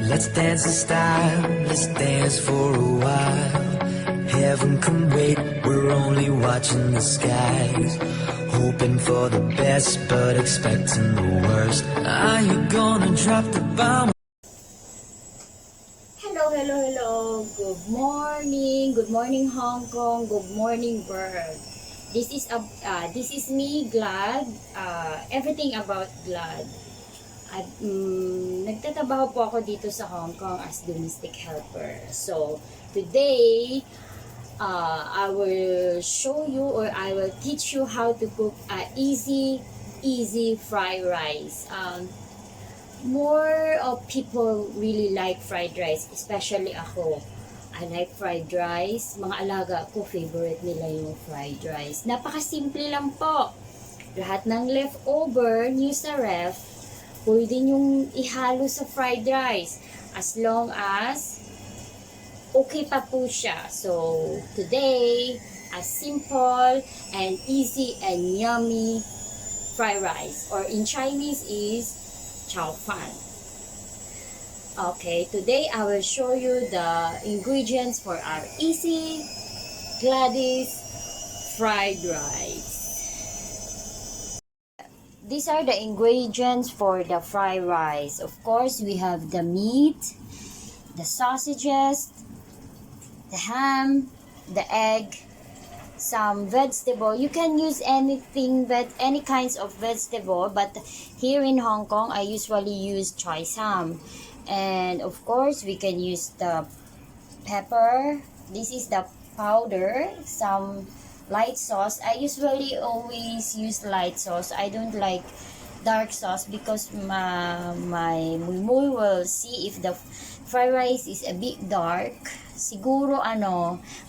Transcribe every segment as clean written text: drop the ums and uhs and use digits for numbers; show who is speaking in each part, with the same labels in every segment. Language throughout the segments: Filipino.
Speaker 1: Let's dance in style, let's dance for a while. Heaven can wait, we're only watching the skies. Hoping for the best, but expecting the worst. Are you gonna drop the bomb?
Speaker 2: Hello, hello, hello. Good morning. Good morning, Hong Kong. Good morning, world. This is me, Glad. Everything about Glad. At nagtatrabaho po ako dito sa Hong Kong as domestic helper. So, today, I will show you or I will teach you how to cook easy fried rice. More of people really like fried rice, especially ako. I like fried rice. Mga alaga ko, favorite nila yung fried rice. Napakasimple lang po. Lahat ng leftover nyo sa ref, pwede nyong ihalo sa fried rice as long as okay pa po siya. So, today, a simple and easy and yummy fried rice, or in Chinese is chow fan. Okay, today I will show you the ingredients for our easy Gladys fried rice. These are the ingredients for the fried rice. Of course, we have the meat, the sausages, the ham, the egg, some vegetable. You can use anything, but any kinds of vegetable, but here in Hong Kong, I usually use choy sam. And of course, we can use the pepper. This is the powder, some light sauce. I usually always use light sauce. I don't like dark sauce because my mumu will see if the fried rice is a bit dark. Siguro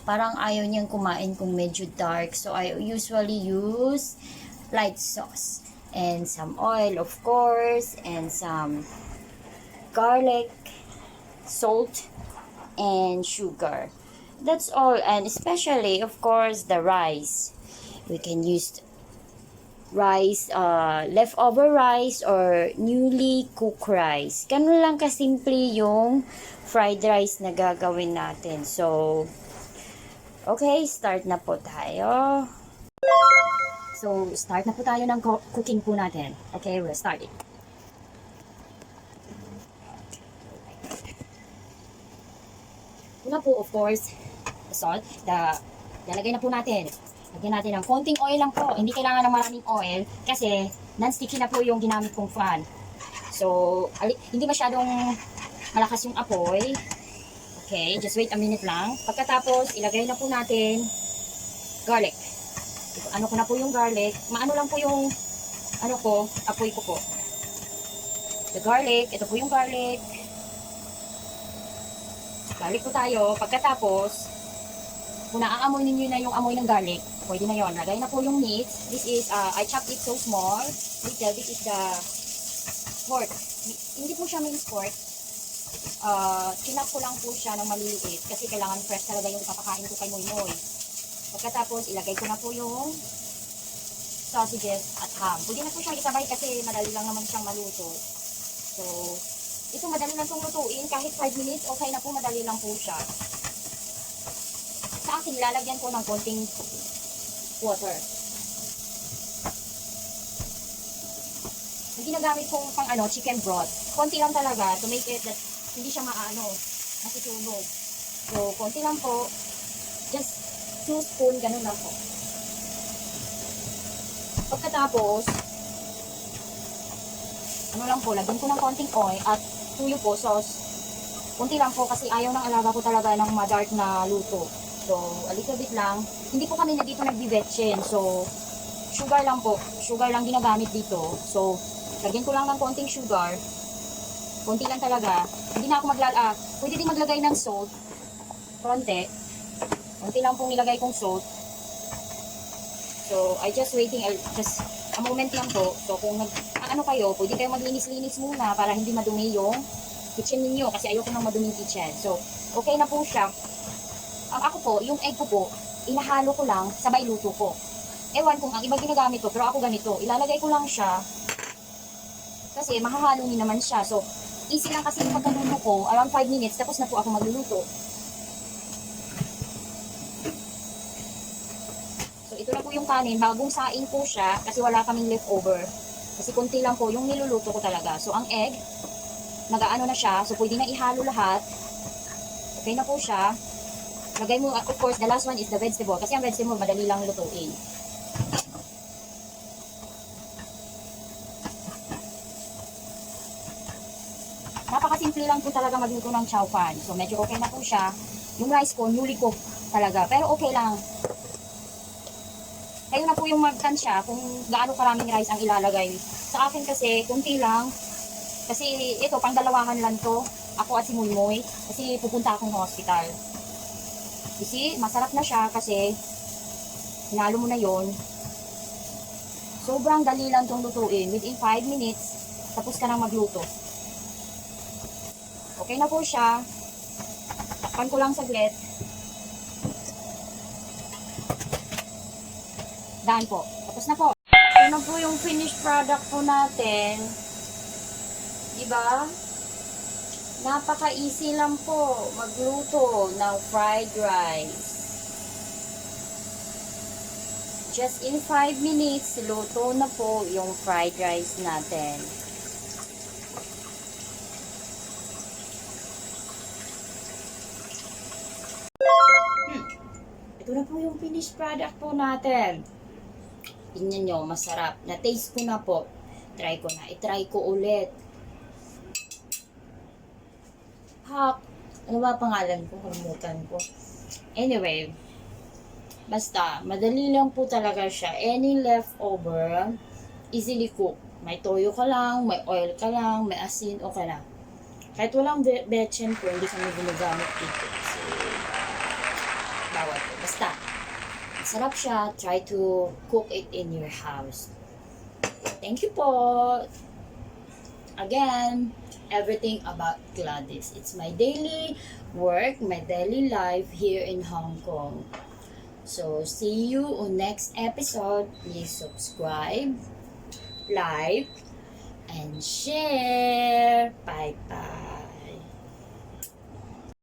Speaker 2: parang ayaw niyang kumain kung medyo dark. So I usually use light sauce. And some oil, of course, and some garlic, salt, and sugar. That's all. And especially, of course, the rice. We can use rice, leftover rice or newly cooked rice. Ganun lang kasimple yung fried rice na gagawin natin. So, okay, start na po tayo. So, start na po tayo ng cooking po natin. Okay, we'll start it. Una po, of course, the salt. Lalagay na po natin. Lagyan natin ng konting oil lang po. Hindi kailangan ng maraming oil kasi non-sticky na po yung ginamit kong fan. So, hindi masyadong malakas yung apoy. Okay, just wait a minute lang. Pagkatapos, ilagay na po natin garlic. Ano ko na po yung garlic. Maano lang po yung apoy ko po. The garlic, ito po yung garlic. Garlic po tayo. Pagkatapos, kung naaamoy ninyo na yung amoy ng garlic, pwede na yon. Lagay na po yung meat. This is, I chopped it so small. Little. This is the pork. Hindi po siya minced pork. Kinap ko lang po siya ng maliliit kasi kailangan fresh talaga yung ipapakain ko kay Moy Moy. Pagkatapos, ilagay ko na po yung sausages at ham. Pwede na po siyang isabay kasi madali lang naman siyang maluto. So, ito madali lang itong lutuin. Kahit 5 minutes, okay na po, madali lang po siya. Sa akin, lalagyan ko ng konting water. Ang ginagamit kong pang chicken broth. Konti lang talaga to make it that hindi siya masusunog. So, konti lang po. Just 2 spoon, ganun lang po. Pagkatapos, lang po, lagyan ko ng konting oil at tuyo po, sauce. Kunti lang po kasi ayaw ng alaga ko talaga ng ma-dark na luto. So, a little bit lang. Hindi po kami na dito nagbi-vetchin. So, sugar lang po. Sugar lang ginagamit dito. So, lagyan ko lang ng konting sugar. Konti lang talaga. Hindi na ako pwede din maglagay ng salt. Konti. Konti lang pong nilagay kong salt. So, I just waiting. Just a moment lang po. So, kung kayo, pwede kayo maglinis-linis muna para hindi madumi yung kitchen ninyo kasi ayoko nang maduming kitchen. So, okay na po siya. Ako po, yung egg ko po, inahalo ko lang, sabay luto ko. Ewan kung ang iba ginagamit ko, pero ako ganito. Ilalagay ko lang siya. Kasi mahahalo din naman siya. So, easy lang kasi yung pagkaluto ko. Around 5 minutes, tapos na po ako magluluto. So, ito na po yung kanin. Bagong saing po siya kasi wala kaming leftover. Kasi konti lang po yung niluluto ko talaga. So, ang egg, nagaano na siya. So, pwede na ihalo lahat. Okay na po siya. Lagay mo, of course, the last one is the vegetable. Kasi ang vegetable, madali lang lutuin. Napakasimple lang po talaga magluto ng chow fan. So, medyo okay na po siya. Yung rice ko, newly cooked talaga. Pero okay lang. Kayo na po yung magtansya kung gaano karaming rice ang ilalagay. Sa akin kasi, kunti lang. Kasi ito, pang dalawahan lang to. Ako at si Mulmoy. Kasi pupunta akong hospital. You see, masarap na siya kasi hinalo mo na yon. Sobrang dali lang itong lutuin. Within 5 minutes, tapos ka nang magluto. Okay na po siya. Takpan ko lang saglit. Daan po. Tapos na po. Ito na po yung finished product po natin. Diba? Napaka-easy lang po magluto ng fried rice. Just in 5 minutes, luto na po yung fried rice natin. Ito na po yung finished product po natin. Tingnan nyo, masarap. Na-taste ko na po. Try ko na. I-try ko ulit. Ano ba pangalan ko? Kalimutan ko. Anyway, basta, madali lang po talaga siya. Any leftover, easily cook. May toyo ka lang, may oil ka lang, may asin, okay na. Kahit walang betchen po, hindi kami ginagamit dito. Kasi, bawal po. Basta, masarap siya. Try to cook it in your house. Thank you po. Again, everything about Gladys. It's my daily work, my daily life here in Hong Kong. So, see you on next episode. Please subscribe, like, and share. Bye-bye.